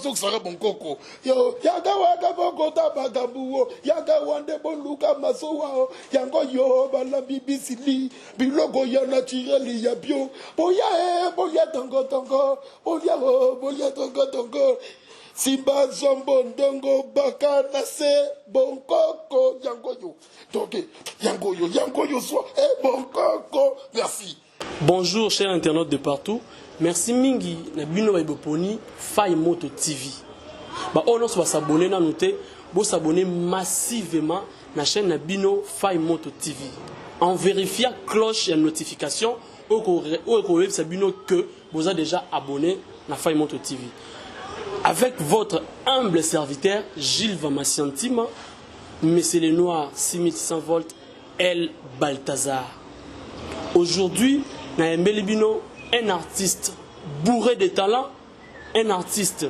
so sara bon koko yo yaga waka boko tabagabuo yaga wande boluka masowa yango yo bala bibisili biloko ya naturel ya bio boya tongo boya tongo Simba Zombo Ndongo Bakana se Bonkoko Yangoyo. Donc Yangoyo soit Bonkoko. Merci. Bonjour chers internautes de partout. Merci mingi na bino baiboponi Faye Moto TV. Ba on va s'abonner na noter, bo s'abonner massivement na chaîne na bino Faye Moto TV. En vérifiant cloche et notification au web sabino que vous avez déjà abonné na Faye Moto TV. Avec votre humble serviteur, Gilles Vamassiantima, Monsieur le Noir, 6600 volts, El Balthazar. Aujourd'hui, Naëmbe Libino, un artiste bourré de talent, un artiste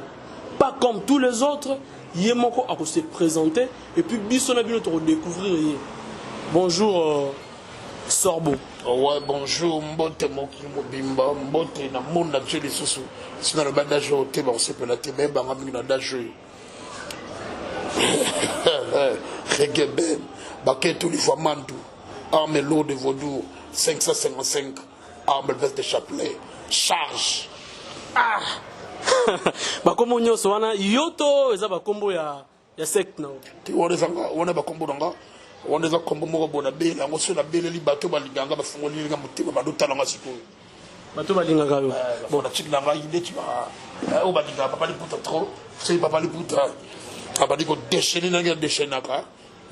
pas comme tous les autres, Yemoko a se présenter, et puis Bissonabino te redécouvrir. Bonjour, Sorbo. Ouais, bonjour, Mbote Moki Mobimba, Mbote na monde Dieu les sous. Si dans le bandage au thé, on s'appelle la tébé, on a d'âge. Reggae, Baké tous les fois Mandou, arme lourde de Vaudou, 555, arme veste de chapelet, charge. Ah! Bakombo nyoso wana yoto eza bakombo ya secte na. Ti wona zanga, wona bakombo nanga. On est comme moi bon abel on se la belle li bateau balinganga ba fungoli nga mutima baduta nga sikoyo bateau balinganga yo bon la chik nga ide tu va o balinga papa li puta trop c'est papa li puta abadi ko déchaîner na nga déchaîner ka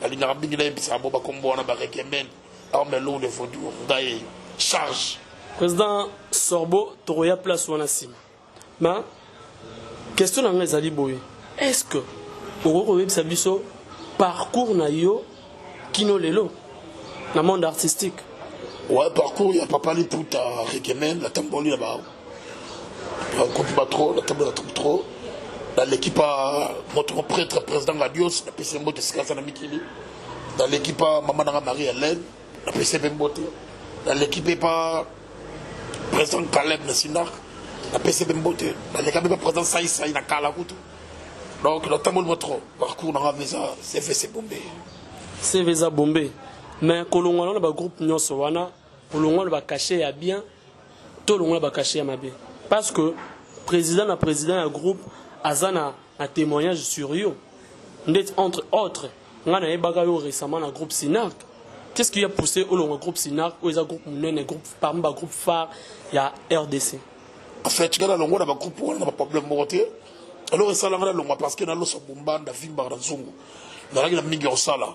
balinga bingi na bisa bo ba kombo na ba rekemen arme lourd de Vaudou ngaye charge président Sorbo toroya place wana sim ma question na nga ezali boye est-ce que oko webisa biso parcours na yo Kino Lelo, dans le monde artistique. Ouais, parcours, il y a Papa Liputa, Rekemen, la Tamboli là-bas. On ne compte pas trop, la Tamboli la trop. Dans l'équipe, notre prêtre, président Gadios, la PC Mbote Sikasa Mikili. Dans l'équipe, Maman Marie-Hélène, la PC Mbote. Dans l'équipe, président Caleb Nassinar, la PC Mbote. Dans l'équipe, président Saïsa, il a Kalakutu. Donc, la Tamboli trop. Parcours, dans la maison, c'est fait, c'est bombé. C'est Veza Bombé. Mais Kolongo na ba groupe nyonso wana, Kolongo ba caché ya bien, tout le monde ba caché ya mabe. Parce que président ya groupe azana un témoignage sur yo. Entre autres, on a eu récemment le groupe Sinark. Qu'est-ce qui a poussé au groupe Sinark ou les groupes un groupe parmi les groupes phares il y a RDC. En fait, tu as le groupe où on a pas problème moté. Alors ça là parce que dans l'os bomba da vimba dans zongo. Dans la mingi au sala.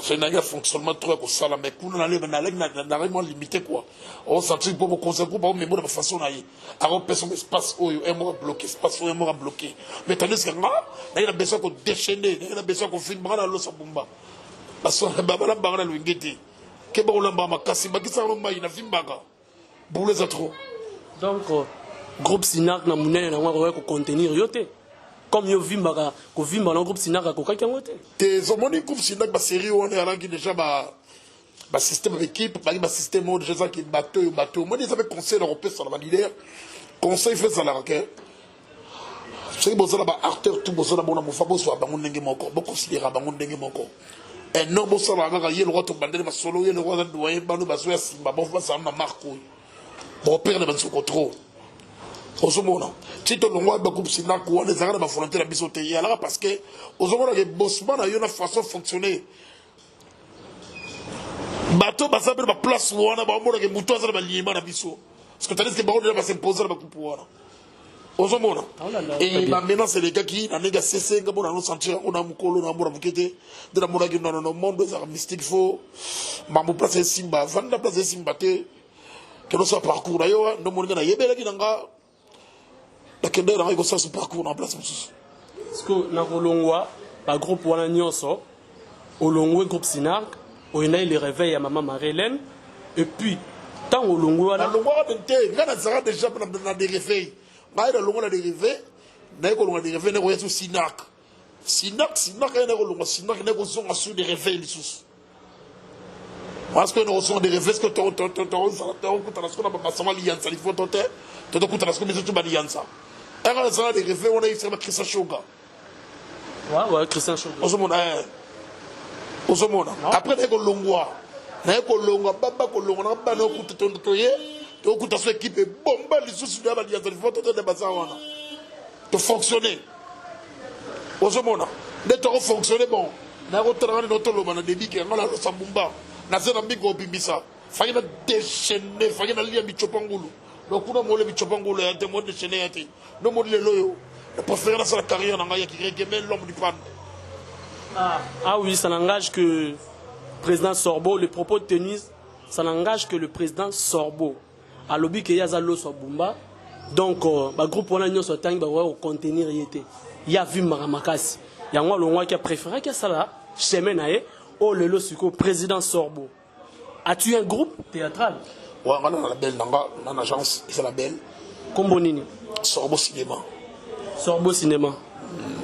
C'est un fonctionnement trop pour ça, mais pour nous, on a vraiment limité quoi. On s'entend pour me concentrer pour me mettre de façon à y avoir personne espace où un mois bloqué, espace où un mois bloqué. Mais tandis que là, il y a besoin qu'on déchaîne, il y a besoin qu'on filme dans l'os bomba. Parce que la barre le ngeti. Que bon la barre makasi, mais qui ça on il a filmé baga. Pour les autres. Donc groupe Sinak na munene na ngwa ko contenir yote. Comme yo vimba ko vimba na groupe Sinaka ko kakangote te zomoni groupe Sinaka ba série on est alangi déjà ba système d'équipe ba système de gens qui bateau moi ils avaient conseil européen sur la leader conseil fait ça là OK c'est que ba acteur tout bozo na bona mo fa bozo ba ngondenge moko bo considérer ba ngondenge moko et non bozo la ga yelo roto bandele ba solo yelo roto doyen ba no ba so ya simba bo fa ça na marco bo perdre ba so trop Osomona, si tu l'as dit, c'est que tu as des volontés de bisoter. Parce que Osomona, les bossements ont une façon de fonctionner. Bateau, ça peut être place où on a des moutons à la ligne à biso. Parce que tu as dit que les gens vont s'imposer à la coupe. Osomona. Et maintenant, c'est les gars qui ont négocié, ils ont senti qu'on a un colo, on a un bouquet, de la monnaie dans le monde des arts mystiques. Il faut que place Simba, vendre la place Simba, que nous soit parcours d'ailleurs, nous avons dit la Kenda a réussi ce parcours en place. Parce que dans le groupe Wana Nyonso, au long groupe Sinark, on a les réveils à maman Marie-Hélène, et puis, tant au long on a déjà des réveils. On a des réveils, on a des réveils, on a des Sinark. Sinark, on a des réveils. Parce que nous recevons des réveils, que tu as anga ça des rêves on a eu Christian Choga ouais Christian Choga osomona après na ko longwa baba ko longwa na bana ko totoye to ko ta so équipe bomba les sous de la diaspora faut de bazar wana to fonctionner osomona de to fonctionner bon na ko travailler dans le monde débit que ngala sambumba na zena mbingo bimbisa fayina déchaîner fayina lia bichopangulu donc kuna mole bichopangulu ya te mode déchaîner ya te no mode le loyo le préféré dans la carrière na ya qui réclame l'homme du pan. Ah oui, ça n'engage que le président Sorbo. Les propos tenus, ça n'engage que le président Sorbo. À l'objet qu'il y a Zalo Sobumba. Donc, le groupe on a mis sur tank va contenir yété. Il y a vu Maramakasi. Il y a un long qui a préféré que ça là, chemin naé, oh le lo président Sorbo. As-tu un groupe théâtral? Ouais, on a la belle dans l'agence, c'est la belle. Combonini. Sorbo Cinéma. Sorbo Cinéma.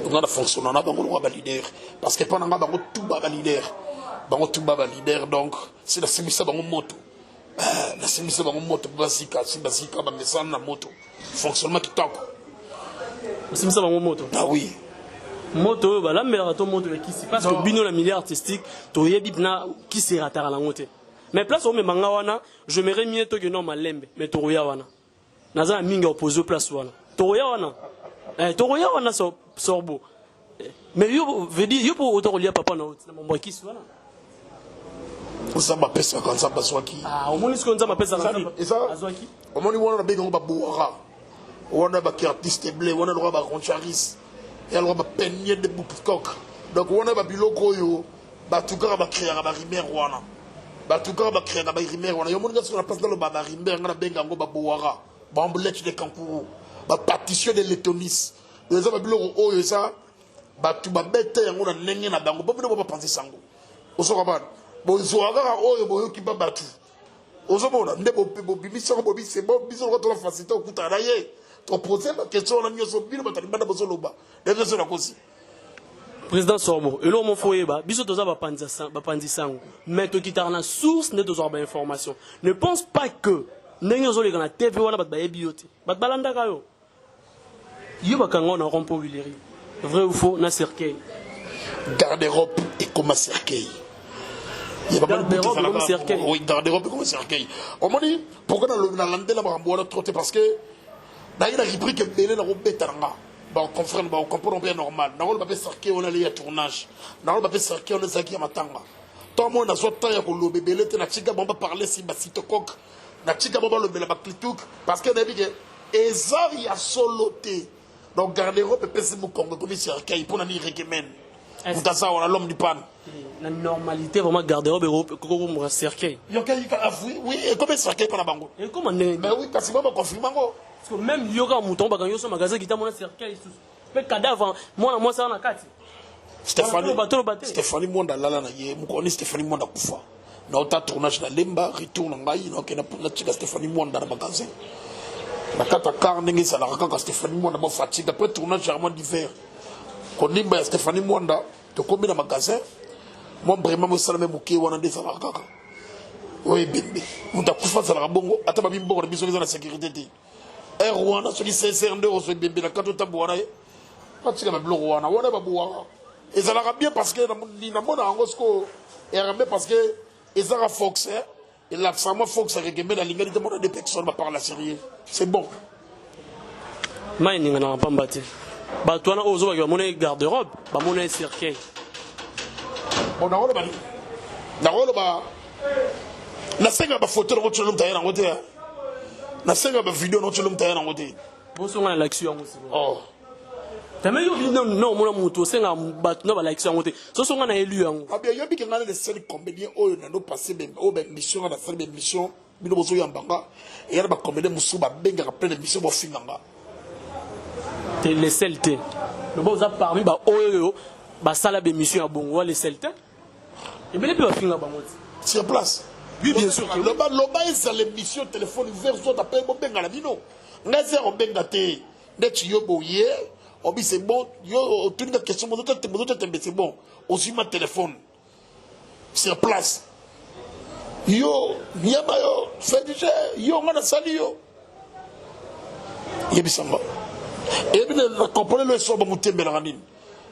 On a fonctionné, on a un leader. Parce que pendant que tout baba leader. Tout baba leader, donc c'est la simisa bango moto. La simisa bango moto, basika, ba mesana na moto. Fonctionnement qui tank. Simisa bango moto. Ah oui. Moto, bah la meilleure moto qui se passe que bino la milieu artistique, to yebipna qui se ratara la moto. Mais place au me manga wana, je me remie to que non malembe, mais to roya wana. Naza minga opposé place wana. To roya wana. Toroya wana Sorbo. Mais yo veut dire yo pour autant lié papa na mon qui soit là. Ça m'a pesa quand ça passe qui. Ah au moins ce qu'on ça m'a pesa et ça azwaki. Au moins on a besoin ba boura. On a ba artiste blé, on a droit ba roncharis. Et alors ba peigner de boukok. Donc on a ba biloko yo ba tuka ba créer ba rimer wana. Ba tuka ba créer ba rimer wana. Yo mon gars sur la place dans le ba rimer ngana benga ngo ba boura. Ba ambulette de kampuru. Ba partition de l'etonis les hommes biloko oyo ça ba tu ba bête yango na ndenge na bango bobo ba penser sango osoka bana bo zoaka oyo boyo ki ba batu osomona ndebo bo bimisa bo bi c'est bon biso ko to facilité okuta na ye to poser ma question na nyoso bino batali bana bozo loba déjà c'est la cause président Sorbo et là mon foyer ba biso toza ba panzi sango mais to kitara na source ne toza ba information ne pense pas que ndenge zo le kana TV wana bat ba ebiote bat balanda kayo yo bakanga na rompo Willery vrai ou faux na cercueil garde-robe et comme cercueil il y a pas mal de comme cercueil oui garde-robe comme cercueil on m'a dit pourquoi na landela ba mbola trotter parce que na ina rubrique belé na robeta nga ba confrère ba comprendre bien normal na on ba cercueil on allait à tournage na on ba cercueil on ezaki ya matanga tout le monde a soit temps ya ko lobe belé te na chika bomba parler si ba sitokok na chika bomba lobela ba clituk parce que na dit que ezar ya soloté. Donc, garde-robe et pèse mon Congo comme cercueil pour n'aller récupérer. Vous avez ça, on a l'homme du pan. La normalité, vraiment, garde-robe et comme cercueil. Oui, et comme cercueil pour la bango. Et comment mais oui, parce que moi, je confirme. Parce que même yoga mouton, quand yo son magasin qui t'a mon cercueil, mais cadavre, moi ça on a quatre. Stéphanie Mwanda là na ye, mu connais Stéphanie Mwanda kufa. Na ota tournage na Lemba, retourne ngai, na kena pour la chika Stéphanie Mwanda na magasin. La carte à carne, ça la raconte à Stéphanie Mwanda, ma fatigue. Après tournage, germain d'hiver. Quand on dit à Stéphanie Mwanda, tu combien dans le magasin? Moi, vraiment, je suis mouké, on a des salaires. Oui, bébé. On a coupé ça la bongo. Attends, ma bimbo, on a besoin de la sécurité. Et Rwanda, celui qui s'est serré, on se bébé, la carte de taboura. Pas de ma bleu Rwanda, on a ma boura. Et ça l'a bien parce que, na mona angosko, et ramé parce que, et ça a Fox, et là, ça m'a Fox, avec la ligne de des personnes par la série. C'est bon. Mining n'a pas battu. Bah, toi, on a mon garde-robe, bah, mon cercueil. On a le bali. Na rolo ba. Na senga ba photo no tsholo mtaya na ngote. Na senga ba video no tsholo mtaya na ngote. Boso ngana l'action aussi. Oh. Tame yo video non mona muto senga ba no ba l'action ngote. So so ngana élu yango. Ah bien yo bi ke ngana les scènes comédien oyo na no passer ben o ben mission na faire ben mission bino bozo yambanga. Et ya ba comédien musu ba benga plein de mission bo finganga. Les Celtes. Le bon ça parmi ba oyo ba sala be mission à bongo les Celtes. Et bien les plus finga ba moti. Sur place. Oui, bien sûr. Le bas est l'émission téléphone ouvert sur ta paix, bon benga la bino. Ngaze on benga te. Net yo boye. Obi c'est bon. Yo toute une question c'est bon. Aussi ma téléphone. Sur place. Yo nyama yo fait du jeu. Yo ngana sali yo. Yebisamba. Et bien, la comprenez le son, mon thème, Bélaranine.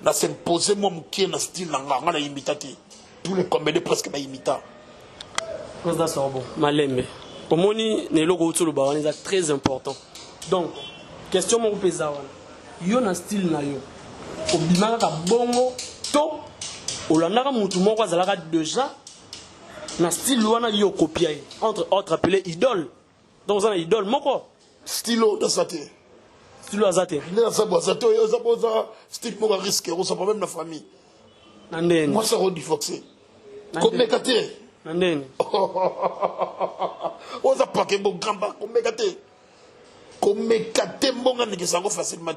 N'a s'imposé, moi, mon qui est dans style, on a imité. Tous les comédiens presque m'a imité. Président Sorbo, Malembe. Au moni, ne logo autour le baron, c'est très important. Donc, question mon pesa yo na style na yo. Au bimanga ka bongo to olandaka mutu moko azalaka déjà na style wana yo copier entre autres appelé idole. Donc ça na idole moko stylo dans sa tête. Stylo azate. Ne sa bozato yo za boza style moko risque, on sa pas même la famille. Nandeni. Moi ça rodi foxé. Comme mécaté. Nandeni. On a pas que bon gamba comme mécaté. Comme mécaté mbonga ne kisango facilement.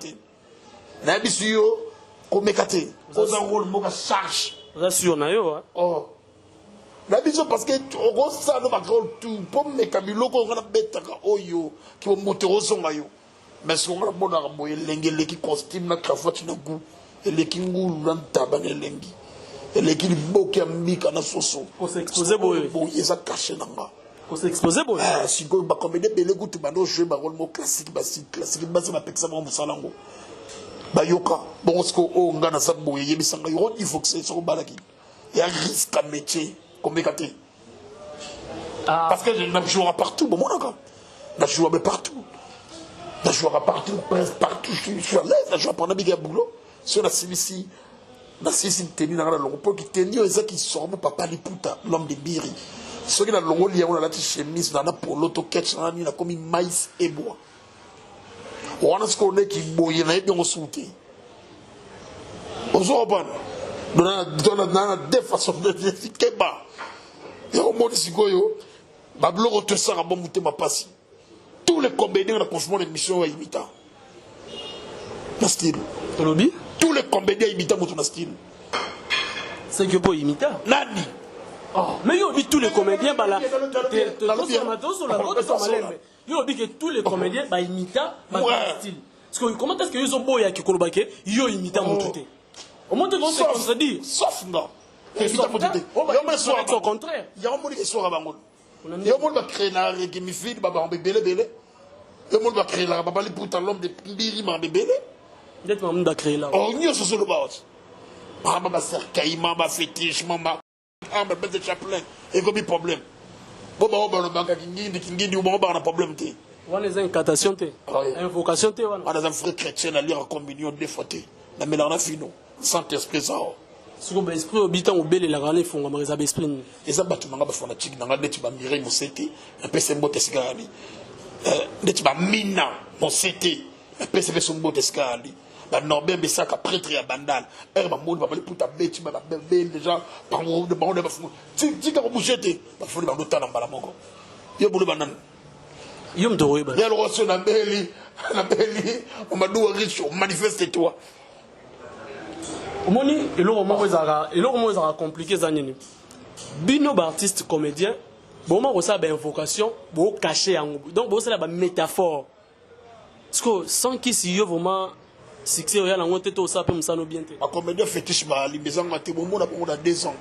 Na bisu yo comme mécaté. On a rôle moka charge. Ça sûr na yo. Oh. Na bisu parce que on ça no ba tout pour mécamilo ko ngana betaka oyo ki mo motero zonga yo. Mais ce qu'on a bon à boyer l'engel qui costume na cravate na goût et les qui ngulu na tabane lengi. Et les qui boke amika na soso. Pour s'exposer boy. Boyer ça caché nanga. Pour s'exposer boy. Ah si go ba comédie bele goût ba no jouer ba rôle mo classique ba ça ba peksa mo musalango. Ba yoka bon ce ko o ngana sa boyer yebisanga yo il faut que c'est so balaki. Il y a risque à métier comme mécaté. Parce que je ne jouera partout bon mon encore. Je joue partout. Je joue partout, partout, je suis à l'aise, je joue pendant un boulot. Sur la CBC, la CBC tenue dans le logo, qui tenue, et qui sort, mon papa, les putas, l'homme de Biri. Ceux qui ont le logo, il y a la chemise, dans la polo, catch, il a commis maïs et bois. On a ce qu'on est qui bouille, il y a bien sauté. On se reprend. Dans la deux façons de dire, Keba. Et au monde, si goyo, Bablo rete ça, bon, mouté ma passe. Tous les comédiens ont franchement l'émission à imiter. Le style. Tous les comédiens imitent mon style. C'est que pour imiter. Nani. Mais yo dit tous les comédiens bah là. Yo dit que tous les comédiens bah imitent mon style. Parce que comment est-ce que yo boya qui kolobake yo imitent mon tout. Au moins on se contredit. Sauf non. Imitent mon tout. Yo me soir au contraire. Il y a un monde qui soit à Bango. Il y a un monde qui va créer la réguimifide, baba bébé bébé. Le monde va créer là, baba les pour l'homme de Biri ma bébé. Peut-être que monde va créer là. Oh, nous sommes sur le bas. Baba va faire caïma, va fétiche, maman. Ah, mais ben de chaplain. Et comme problème. Bon, bah, on va le banque qui dit, on va un problème. On a des incantations, invocations. On a des frères chrétiens à lire en communion des fois. La mélange fino. Saint-Esprit, ça. Ce qu'on a esprit au bitan au bel et la grande font on a esprit. Et ça bâtiment va fanatique dans la dette va mirer mon CT. Un peu c'est mot escali. Dette va mina mon CT. Un peu c'est son mot escali. Bah Norbert Bessaka prêtre à Bandal. Va monde va parler pour ta bête, va belle déjà par de bon de fou. Tu quand vous jetez, va faut le dans dans balamongo. Yo boulou banan. Yo mdoro ba. Ya le reçu na beli, on m'a dit riche, manifeste toi. Au moni et le moment où ça compliqué ça nini. Bino artiste comédien, bon moment où ça ba invocation, bon caché en donc bon ça la métaphore. Parce que sans qui si yo vraiment succès ya na ngote to ça peut me no bien te. A comédien fétiche ba li bezang ngate bon mona pour na 2 ans.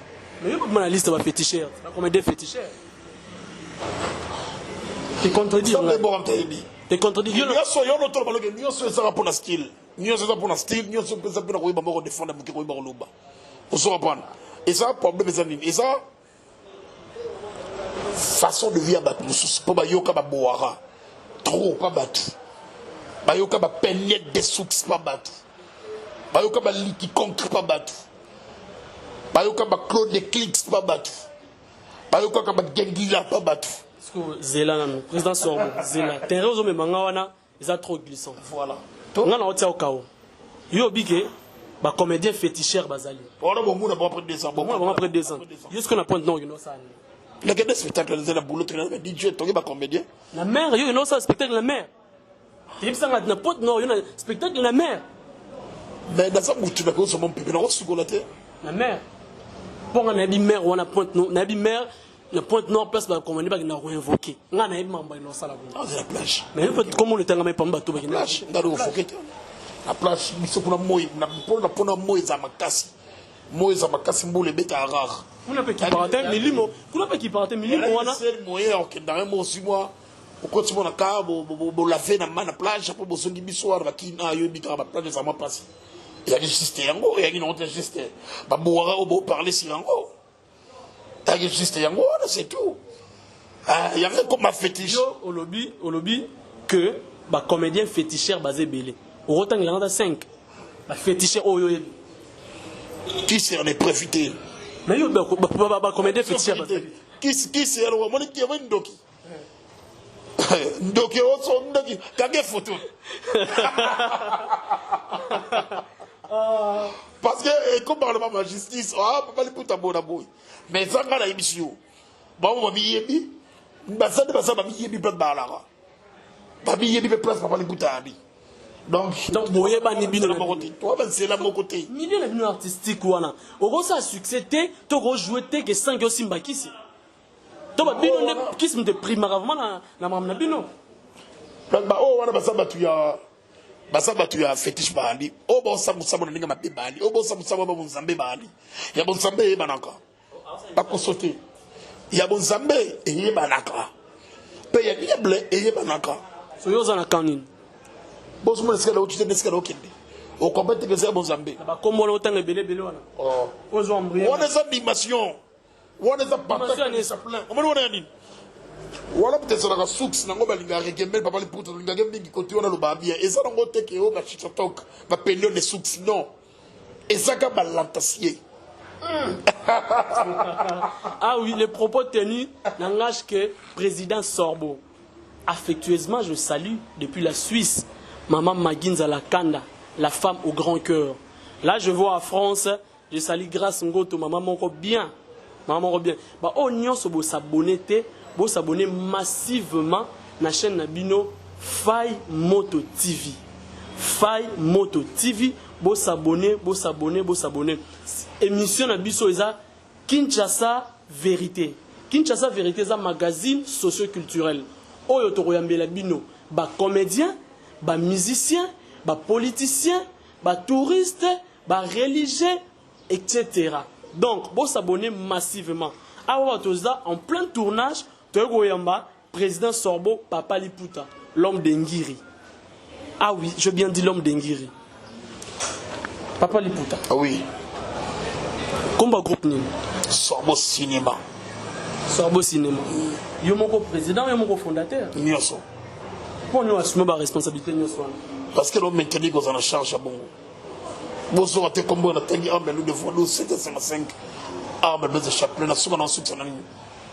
Mais yo pas la liste ba féticheur, la comédien féticheur. Tu contredis. Tu contredis. Yo no to baloge yo so ça pour la style. Nous sommes pour un style, nous sommes pour défendre le Loba. On se reprend. Et ça, problème est et ça, façon de vivre à battre. Pour Bayoka Baboara. Trop pas battre. Bayoka Bapenet des souks pas battre. Bayoka Baliki contre pas battre. Bayoka Claude des clics pas battre. Bayoka Gengila pas battre. Parce que Zéla, président Sorbo, Zéla. Terre aux hommes Mangawana, ils sont trop glissants. Voilà. On a au chaos. Yo bigé, bah comédien féticheur bazali. On a bon monde après 2 ans. Bon, après 2 ans. Juste qu'on a point non, you know ça. Le gars des spectacles de la boulot, DJ, tu es comédien. La mère, you know ça, spectacle la mère. Tu dis ça na pote non, you know spectacle la mère. Mais dans ça tu vas que sur mon pépé dans ce golate. La mère. Pour un abi mère on a pointe non, nabi mère na pointe non place ba comédien ba na réinvoquer. Nga na mamba no ça la. Ah, c'est la plage. Mais comment on était ngame pamba to ba kina. Plage, ndaro réinvoquer. La plage, biso kuna moyi, na pona moyi za makasi. Moyi za makasi mbule beta rare. Kuna pe ki parate milimo, kuna pe ki parate milimo wana. C'est moyen ok dans un mot 6 mois. quand tu montes à laver dans la plage, pour besoin de bisouar, qui n'a eu la plage, ça m'a passé. Il y a des gestes, il y a une autre geste. Bah, boire ou parler sur yango. Il y a des gestes, c'est tout. Il y a rien comme ma fétiche. Au lobby, que bah comédien féticheur basé belé. Au autant il y en a 5. Bah féticheur oh yo. Qui s'est en est profité? Mais yo bah comédien féticheur basé. Qui c'est alors moi qui avait une doki. Ndoki o so ndoki kage photo. Parce que comme parle ma justice, papa li puta bona boy. Mais ça ngala émission. Ba mo mi yebi. Ba ça ba mi yebi plan balara. Ba mi yebi place papa li puta abi. Donc boye ba ni bino na côté. Toi ben c'est là mon côté. Milieu na bino artistique wana. Oko ça succès te to go jouer te que 5 yo simba kisi. To ba bino ne kisi me primairement na mamna bino. Donc ba wana basaba tu ya fétiche bali. O bon ça musaba ninga mabe bali. O bon ça musaba ba munzambe bali. Ya bon zambe e banaka. Ba kosote. Ya bon zambe e banaka. Pe ya diable e banaka. So yo za na kanini. Bon mo neskala o tite neskala o kende. O compete que c'est bon zambe. Ba kombo na otanga belé wana. Oh. Ozo ambrier. On est animation. On est partage ça plein. On est nini. Wala peut-être la soux nango balinga rekemel papa li puto linga gembi côté on a le babia et ça nango te ke o ba chichotok ba période de soux non et ça ka balantasier. Ah oui, les propos tenus n'engagent que président Sorbo. Affectueusement, je salue depuis la Suisse maman Maginza Lakanda, la femme au grand cœur. Là, je vois en France, je salue grâce Ngoto maman moko bien. Maman moko bien. Bah oignon so bo s'abonner bo s'abonner massivement na chaîne Nabino Faye Moto TV. Faye Moto TV, bo s'abonner. Émission Nabiso eza Kinshasa Vérité. Kinshasa Vérité eza magazine socio-culturel. Oyo toroyambela bino ba comédien, ba musicien, ba politicien, ba touriste, ba religieux, etc. Donc, bo s'abonner massivement. Awa toza en plein tournage. Toyoyamba, président Sorbo, Papa Liputa, l'homme d'Engiri. Ah oui, je bien dit l'homme d'Engiri. Papa Liputa. Ah oui. Combat groupe Nîmes. Sorbo Cinéma. Sorbo Cinéma. Yo mon président, yo mon fondateur. Nyoso. Pour nous assumer ma responsabilité Nyoso. Parce que l'on maintenir qu'on en charge à bon. Bon so até comme on a tenu arme nous devons nous 755 armes de chapelet na souvent en soutien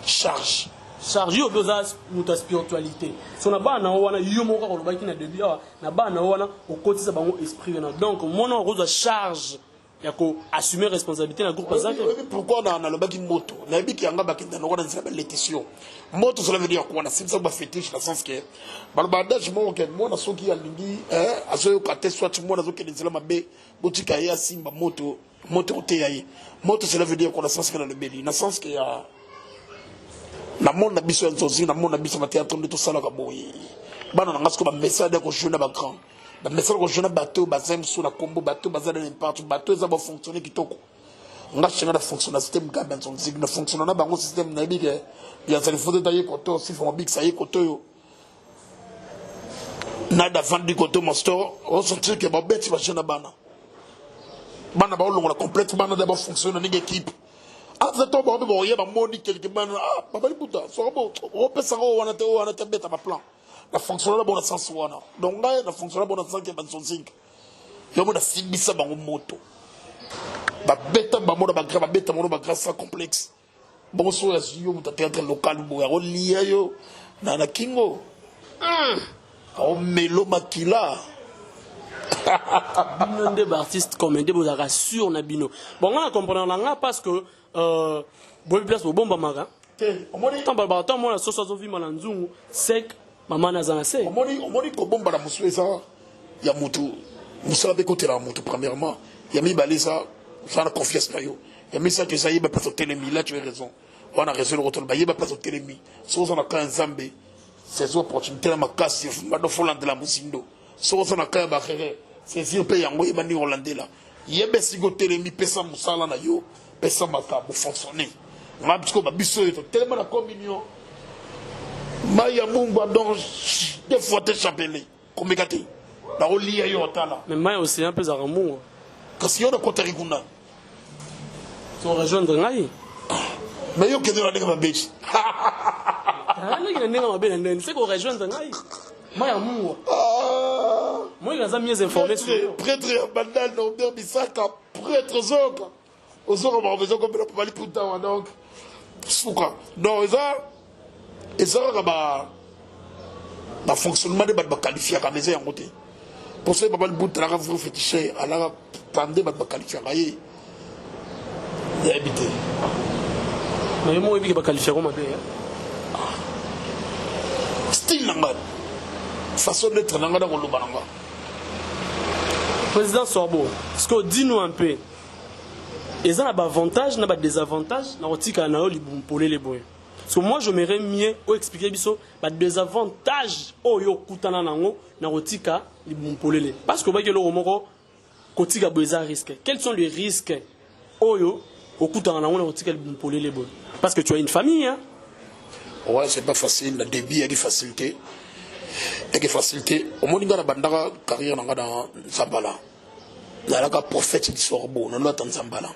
charge. Charge au dosage de spiritualité. Si on a pas na wana yo moko ko lobaki na début na ba na wana au kotisa bango esprit na. Donc mon on reçoit charge ya ko assumer responsabilité na groupe azaki. Pourquoi na lobaki moto na biki yanga bakinda na wana nzela l'édition. Moto cela veut dire quoi na simsa ba fétiche dans le sens que balbadage mon que moi na soki ya lingi azoyo kate soit moi na zoki nzela mabe botika ya simba moto te yaye. Moto cela veut dire quoi na sens que na le beli na sens que ya na monde na biso nzozi na monde na biso théâtre de tout ça la kaboyi bana nga sko ba message ko jeune ba grand ba message ko jeune bateau ba zem sous la combo bateau bazala n'importe bateau ça va fonctionner kitoko nga chenga da fonctionner système ka ben son signe fonctionner na bango système na bige ya ça il faut détailler koto si font big ça y koto yo na da vendre koto mon store on sentir que ba bête ba jeune bana ba longa complètement na d'abord fonctionner ni équipe. Ah, c'est toi, bon, il y a un monde qui est ah, papa, les boutons, soit bon, on peut s'en aller, on a bête à ma plan. La fonction là, bon, la sens, donc là, la fonction là, bon, la sens, qui est 25. Il y a un film, ça, dans moto. La bête, bah, moi, la grave, bête, moi, la grave, ça complexe. Bon, soit, yo, tu théâtre local, bon, on lit, yo, nana kingo. Oh, mélo makila. Bino nde artiste comédie vous rassure na bino. Bon, on a compris là parce que bon place au bomba mara. Tant ba tant moi la sauce zo vima na nzungu sec maman na zana sec. Omoni ko bomba la musweza ya mutu. Musa be côté la mutu premièrement. Ya mi balisa ça na confiance na yo. Ya mi ça que ça y est pas au télémi là tu as raison. On a raison le retour ba y ba pas au télémi. So ça na kan Zambé. C'est opportunité la makasi ma do foland de la musindo. So ça na kan ba khere. C'est sûr pe yango y ba ni hollandais là. Yebe sigo télémi pesa musala na yo. Pesa mata pour fonctionner. On a bisco ba biso tellement la communion. Maya Mungwa, donc, des fois, t'es chapelé. Comme gâté. La relie à Yotala. Mais Maya aussi un peu à Ramon. Parce qu'il y a un côté Riguna. Ils sont rejoindre Ngaï. Mais il y a que de la nègre bêche. C'est qu'on rejoindre Ngaï. Maya Mungwa. Moi, il y a mieux informés sur eux. Prêtre Bandal, Norbert Bissaka, prêtre Zoka. Aux autres, on va besoin comme la Pali Pouta, donc. Souka. Non, et ça, le fonctionnement de la qualifié à la maison en côté. Pour ça, il y a un bout de la rave fétiché, à la pandé, il qualifié à la maison. Il y a habité. Mais moi, il y a qualifié à la maison. Style, façon d'être dans le monde. Président Sorbo, ce que dis-nous un peu. Et ça a des avantages, des désavantages, parce que moi, je m'aimerais mieux expliquer les désavantages parce que quels sont les risques parce que tu as une famille. Hein? Ouais, c'est pas facile. Le débit, il y a des facilités. Il y a des facilités. Au moins, il y a une carrière dans Zambala. Il y a un prophète du Sorbo, non, non, dans Zambala.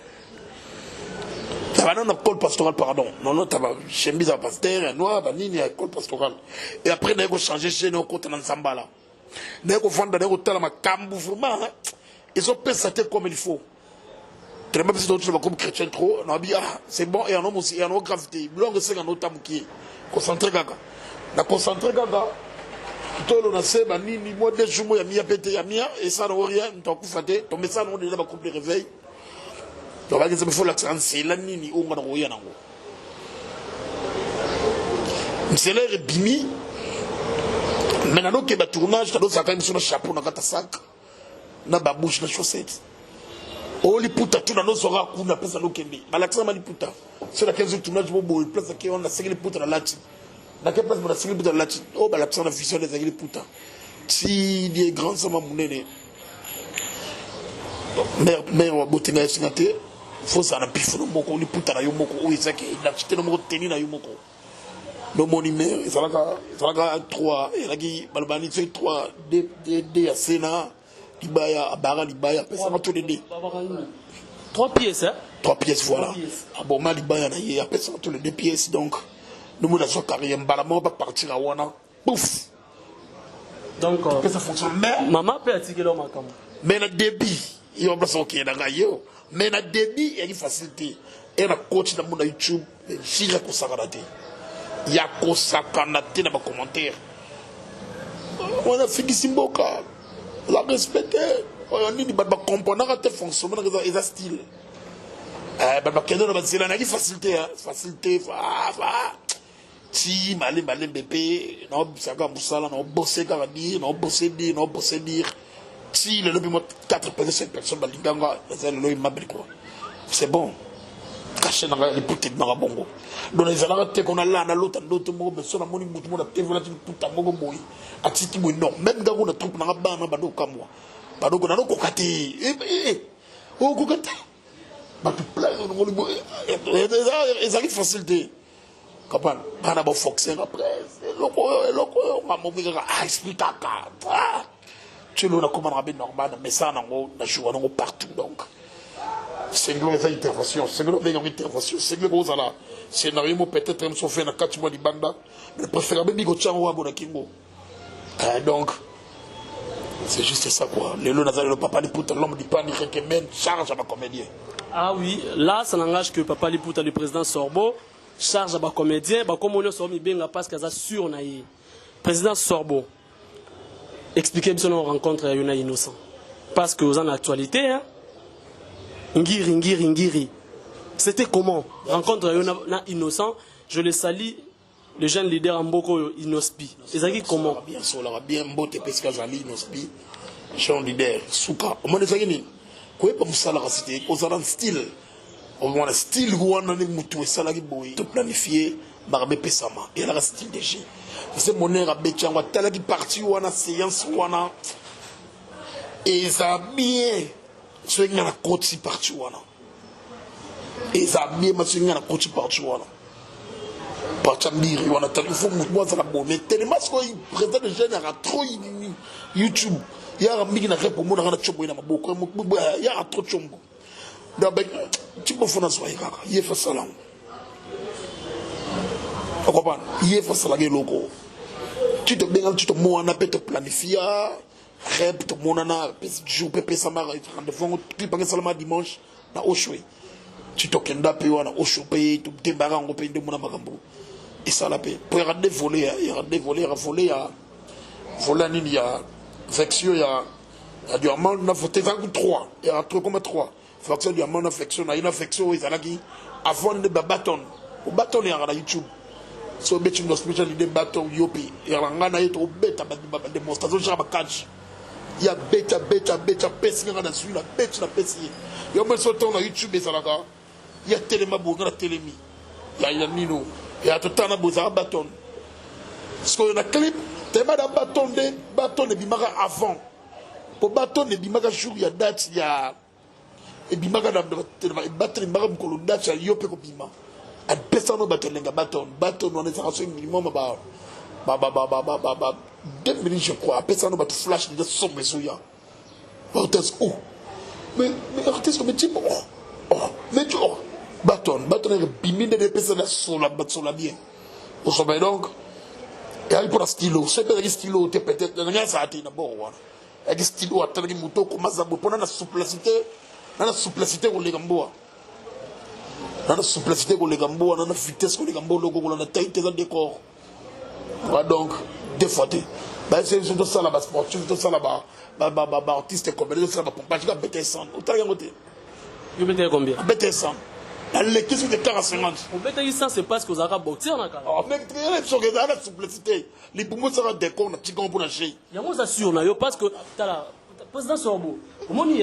Il y a un école pastorale, pardon. Non, non, tu as chemise à pasteur, noir, il y a une école pastorale. Et après, il y a changé chez nous, côté dans Zambala. Il y a vendre des hôtels à Kambu, vraiment. Ils ont pensé comme il faut. Même si tu comme chrétien trop, c'est bon, et un homme aussi, et un homme gravité. Blanc, c'est un autre qui est concentré gaga. La concentré gaga, tout le monde ni moi des jours, il y a pété, et ça n'a rien, tu as fait, ton message, on est là, couper réveil. Donc, il faut l'accent, c'est la nini, au moins, rien en haut. C'est l'air bimi. Maintenant, que le tournage, tu as quand même sur le chapeau, dans le sac, dans la bouche, dans la chaussette. Oh, les putas, tout le monde sera cool, la place à l'okende. Malaxan Maliputa. C'est la 15 tournage, il place à qui on a 5 putas dans la latin. Dans quelle place on a 5 putas dans la latin? Oh, bah, l'accent de la fusion des 5 putas. Si il est grand, ça m'a mouné. Mère, Botina et Singate, il faut ça, on a pifé le moko, les putas, il y a moko, oui, c'est qu'il a acheté le moko, tenu, il y a moko. Le monimère, il y a 3, il y a qui, Balbani, c'est 3, D à Sénat. Libaya, Abara, Libaya, ça va tous les deux. 3 pièces, hein? 3 pièces, voilà. Ah bon, ma Libaya, il y a ça tous les 2 pièces, donc, nous, la carrière, Balamo va partir à Wana. Pouf! Donc, ça fonctionne. Mais, maman peut attirer l'homme à Kamou. Mais le débit, il y a un qui est dans le mais le débit, il y a une facilité. Et le coach dans mon YouTube, il y a Kosakarate. Il y a Kosakarate dans les commentaires. On a fait Simboka. La respecter, on dit que les composants fonctionnent dans les styles. C'est la facilité, facilité, si malé bébé, non, c'est comme ça, non, bosser caradi, non, bosser dire. Si le lobby 4 personnes, 5 personnes, c'est le lobby mabri quoi. C'est bon. Caché dans les poutines dans la bongo. Donc les alarates qu'on a là, dans l'autre mot, mais sur la monnaie, on a téléphone, tout à mon boy. À titre non, même dans on a troupe dans la banane, bado comme moi. Bado qu'on a nos cocatés. Oh, cocaté. Bah, tu plais, on ils arrivent facilité. Capable. On a beau foxer après. On va m'ouvrir à expliquer. Tu l'as comme un rabais normal, mais ça, on a joué partout donc. C'est une intervention, c'est une intervention, c'est une grosse là. Scénario peut-être même sauf dans 4 mois de banda, mais préférable bigotian ou abonakingo. Donc, c'est juste ça quoi. Le papa Liputa, l'homme dit pas ni que même charge à ma comédien. Ah oui, là ça n'engage que papa Liputa, le président Sorbo, charge à ma comédien, comme on a sorti bien parce qu'il y a sur naïe. Président Sorbo, expliquez-moi nos rencontres à Yuna Innocent. Parce que vous en actualité, hein. Ngiri. C'était comment? Rencontre un innocent, je le salue, le jeune leader Mboko Inospi. Et ça dit comment? Bien sûr, bien Mbote Pescazali Inospi, jeune leader, Souka. Au moins, les amis, quoi est-ce que vous savez la cité? Vous avez un style. Au moins, le style, vous avez un moutou et salari boy. Tout planifié, Barbe Pesama. Et là, le style de G. C'est mon air à Bétian, on a tel qui parti, on a séance, on a. Et ça bien. Ceux qui ont la côte si partout, et ça a bien, mais ceux qui ont la côte si partout. Pachambiri, on a il faut moi ça la bon. Mais tellement ce qu'il présente des jeunes à trop YouTube. Il y a un mix na pour moi na chombo na maboko. Il y a trop de chombo. Donc tu peux faire ça kaka. Il fait ça là. Tu comprends? Il fait ça là le logo. Tu te bengal tu te moi na peut te planifier. Rêve te moi na jour pépé ça m'a rendez-vous puis pas seulement dimanche na Oshwe. Tu te kenda pe wana Oshwe tu débarras en pays de mon makambo. Et ça la paix. Pour regarder voler, il y a des volets, il y a voler il y a vection, il y a du amant, on a voté 3, il y a 3,3. Faction du amant, il y a une affection, il y a qui avant de bâton. Au bâton, il y a YouTube. So bet une spécialité bâton yopi. Il y a un gars qui est bêta démonstration sur la catch. Il y a bêta pessi dans dessus la bête la pessi. Il y a même sur ton YouTube et ça là. Il y a tellement beau dans la télémi. Il y a Nino. Il y a tout le temps un bâton. Parce qu'il y a un clip, il y a un bâton de Bimaga avant. Pour bâton de Bimaga jour, il y a date, il y a. Et Bimaga bâton de Bimaga Mkolo date, il y a Yopé Bima. Et personne ne bâton. Bâton, on est en train de minimum 2 minutes, je crois. Personne ne flash de son mesouya. Mais artiste comme type, mais tu bâton est bimine de personnes sur la bien. Vous savez donc, il y a pour le stylo, c'est pas le stylo, peut-être, il y a ça à dire d'abord. Il y a des stylos à tenir moto, comme ça, pour la souplicité pour les gambois. Dans la souplicité pour les gambois, dans la vitesse pour les gambois, dans la taille des décors. Donc, des fois, c'est tout ça là-bas, sportif, tout ça là-bas, artiste comme ça là-bas, pour pas dire bêter 100. Vous avez regardé? Vous bêtez combien? Bêter 100. Les questions de 40-50. Vous bêtez 100, c'est parce que vous avez boxé en accord. Oh, mais il y a la simplicité. Les poumons seront des cons, on a petit con pour nager. Il y a moi ça sûr, parce que le président Sorbo, au moment où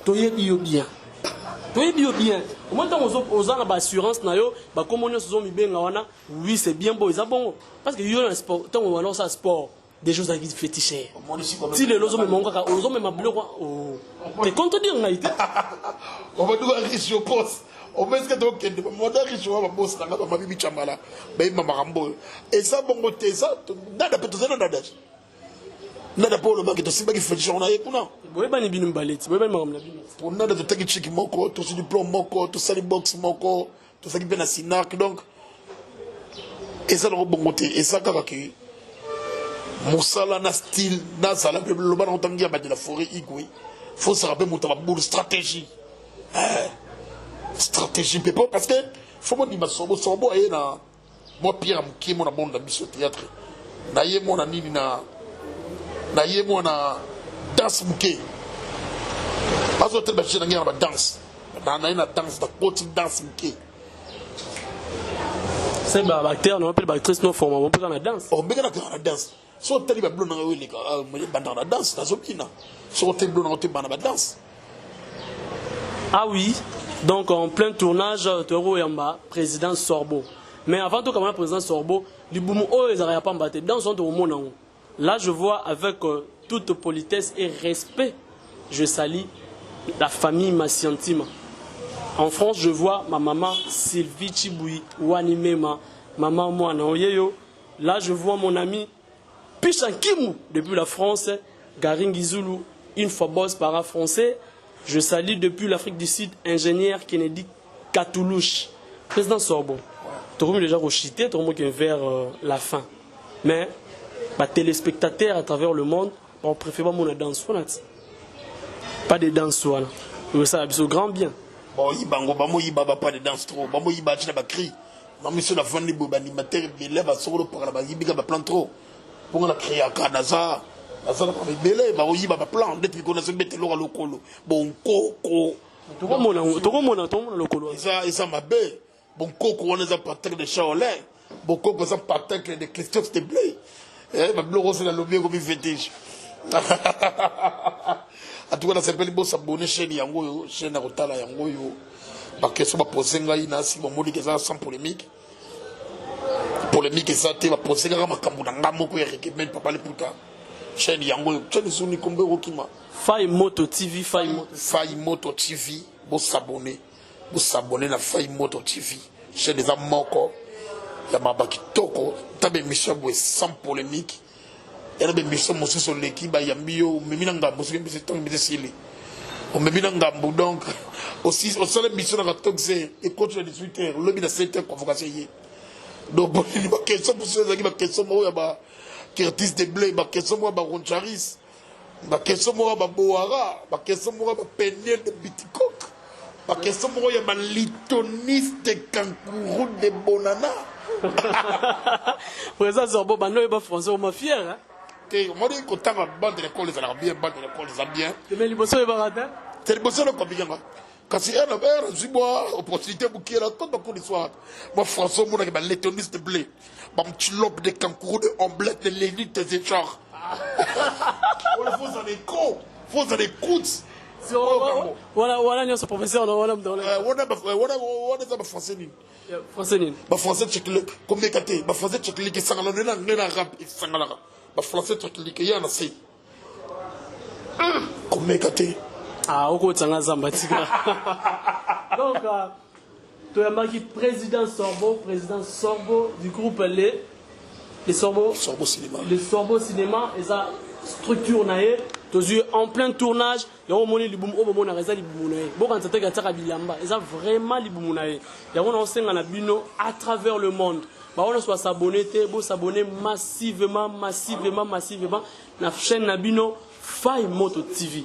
tu es bien. Tu es bien. Au moment où on a l'assurance, comme on est bien, oui, c'est bien beau, c'est bon. Parce que il y a un sport, tant on a un sport. Des choses qui fétichent. Si les hommes me manquent, aux hommes me bloquent. T'es content de dire en Haïti? On va nous riche au poste. On met ce que tu veux. On va riche au poste. On va bibi chamala. Ben marambo. Et ça bon côté ça. Nada peut te dire nada. Nada pour le bac de simba qui fétiche on a écouna. Boye bani binu baleti. Boye bani maram la binu. Pour nada de teki chiki moko, tout ce diplôme moko, tout ça les box moko, tout ça qui vient à Sinac donc. Et ça le bon côté. Et ça kakaki. Moussala na style na sala pe le bana otangia ba de la forêt igwe faut se rappeler mutaba boule stratégie stratégie pepo parce que faut mo di masobo aye na moi Pierre Mouki mon bon d'ambition théâtre na ye mon nini na ye mon na danse Mouki pas autre ba chena ngia ba danse na danse da coaching danse Mouki c'est ba acteur non appelle ba actrice non forme on peut dans la danse on peut dans la danse. So tali ba bleu na wele ka banda na danse na zokina so te bleu na te banda ba danse. Ah oui, donc en plein tournage Toro Yamba président Sorbo. Mais avant tout comme président Sorbo, libumu o ezara pas mbaté dans son tour monango. Là je vois avec toute politesse et respect, je salue la famille Massiantima. En France, je vois ma maman Sylvie Chiboui Wanimema, maman Moana Oyeyo. Là je vois mon ami Pichankimou, depuis la France, Garingi Zulu, une fois boss para français. Je salue depuis l'Afrique du Sud, ingénieur Kennedy Katoulouche, président Sorbo. Tout le monde est déjà rechité, tout le monde est vers la fin. Mais, les téléspectateurs à travers le monde, on préfère mon danse. Pas de danse. Ça a grand bien. Bon, il y a pas de danse trop. Il y a pas de cri. Monsieur la fin de l'animateur, il lève à solo pour la base, il y a plein trop. Pour la créer à Canada, la salle pour les bélés, bah oui, bah plan, dès qu'on a se mettre l'or à l'ocolo. Bon, coco. Tout le monde l'ocolo. Et ça m'a bé. Bon, coco, on est à partir de Chaolais. Bon, coco, ça partir de Christophe de blé. Eh, ma bleu, c'est la lobby comme il fétiche. En tout cas, là, c'est pas les beaux s'abonner chez Yango, chez Narotala Yango. Parce que ça va poser un gars, si mon mot dit que ça sans polémique. Polémique et ça, tu vas poser un gars, moko et recommande papa le putain. Chaîne Yango, chaîne Zuni Kombe Rokima. Faille Moto TV, Faille Moto TV, vous s'abonner. Vous s'abonner à Faille Moto TV. Chaîne des Amoko. ya mabaki toko tabe mission boy sans polémique et la mission mo sur l'équipe ba yambio memina ngambo so mbisi tong mbisi sili o memina ngambo donc aussi au seul mission na toxe et coach de 18h le bi na 7h convocation yi donc bon il ba question pour ceux qui ba question mo ya ba Curtis de Blé ba question mo ba Roncharis ba question mo ba Boara ba question mo ba Peniel de Bitikok ba question mo ya ba Litoniste de Kankourou de Bonana. Président Zorbo, bando ba français on ma fier hein. Moi dit que tant bande de l'école les arabes bande de l'école les bien. Mais les bosso ba rata. C'est le bosso le combien nga. Quand c'est un verre, je bois opportunité pour qui là tout beaucoup d'histoire. Moi français mon ba Litoniste de Blé. Ba mtilope de Kankourou de Omblette de l'élite des échanges. On le faut dans les cons, faut dans les coudes. Voilà, nous sommes professeurs dans le monde. On est français. Français. Français tchèque, comme des catés. Français tchèque, qui s'en allent, on arabe, qui s'en allent. Français tchèque, qui y en a assez. Comme des catés. Ah, au côté de Zambatika. Donc, tu as marqué président Sorbo du groupe les Sorbo Cinéma. Les Sorbo Cinéma, et ça structure naïe. En plein tournage, il y a un moment où il y a vraiment il y a à travers le monde. On doit s'abonner massivement la chaîne Nabino Faye Moto TV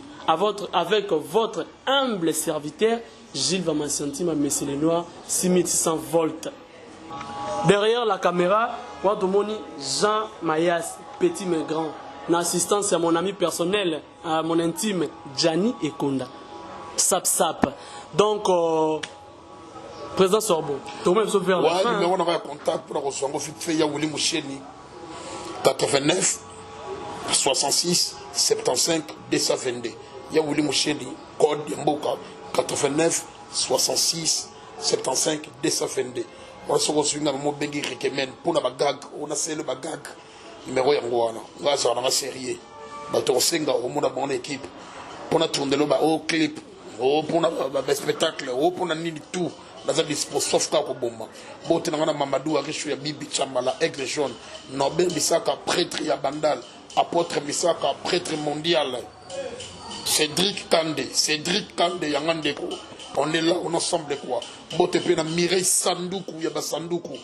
avec votre humble serviteur Gilles Vamassiantima Messie les Noirs 6600 volts. Derrière la caméra, Jean Mayas, petit mais grand. L'assistance à mon ami personnel, à mon intime, Gianni Ekonda. Sap. Donc, président Sorbo, tu vas me faire la fin. Oui, mais on aura contact pour recevoir un fait Yaouli Moucheni. 89 66 75 222. Yaouli Moucheni, code Mboka. 89 66 75 222. On se reçoit un mot Bengi Rikemen pour la bagag. On a le bagag. Numéro yangoana nga za na série ba to senga o mona bonne équipe pour na tourner le ba au clip o pour na ba spectacle o pour na nini tout na za disposition ka ko bomba bote na Mamadou Arishu ya Bibi Chambala Aigle Jaune Nobel Misaka prêtre ya Bandal apôtre Misaka prêtre mondial Cédric Kande Yangandeko on est là on ensemble quoi bote pe na Mireille Sanduku ya ba Sanduku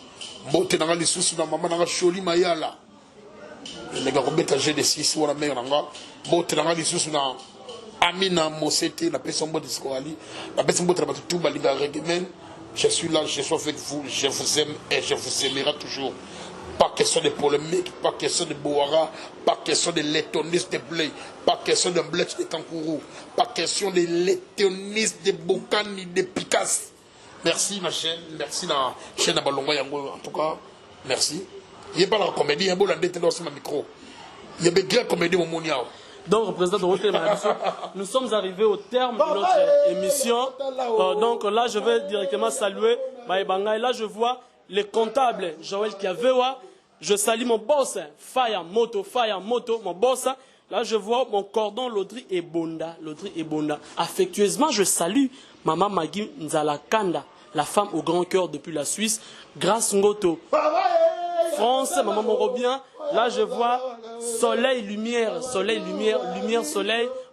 bote na li susu na mama na Choli Mayala les gars robeta G6 ou la mère nanga bote nanga lisusu na Amina Mosete la personne bote discoali la personne bote la tout balinga regemen je suis là je suis avec vous je vous aime et je vous aimerai toujours pas question de polémique pas question de Boara pas question de lettonistes de Blé pas question de Blech de Kankourou pas question de lettonistes de Bokani de Picasso. Merci ma chaîne merci la chaîne Abalonga yango en tout cas merci. Il n'y a pas la comédie, il y a un détenu dans le micro. Il y a des grandes comédies au monde. Donc, président de nous sommes arrivés au terme de notre émission. Donc là, je vais directement saluer Maïbanga. Et là, je vois les comptables, Joël Kiavewa. Je salue mon boss, Faya Moto, mon boss. Là, je vois mon cordon Lodri et Bonda. Affectueusement, je salue Maman Magui Nzalakanda, la femme au grand cœur depuis la Suisse. Grâce Ngoto. France, maman Morobien, là je vois soleil, lumière, soleil.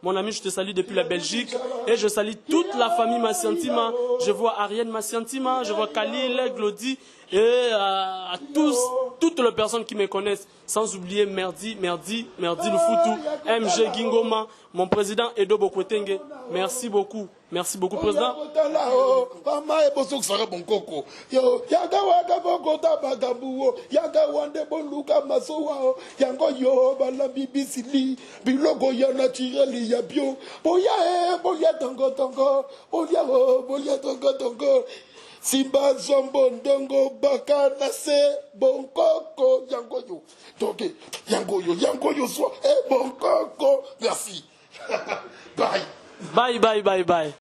Mon ami, je te salue depuis la Belgique. Et je salue toute la famille Massiantima. Je vois Ariane Massiantima, je vois Khalil, Glody. Et à tous, toutes les personnes qui me connaissent. Sans oublier Merdi Lufoutou, MG Gingoma, mon président Edo Bokwetenge. Merci beaucoup, président. Simba Zombo Ndongo Bakana se Bonkoko Yangoyo. Donc Yangoyo soit Bonkoko. Merci. Bye. Bye.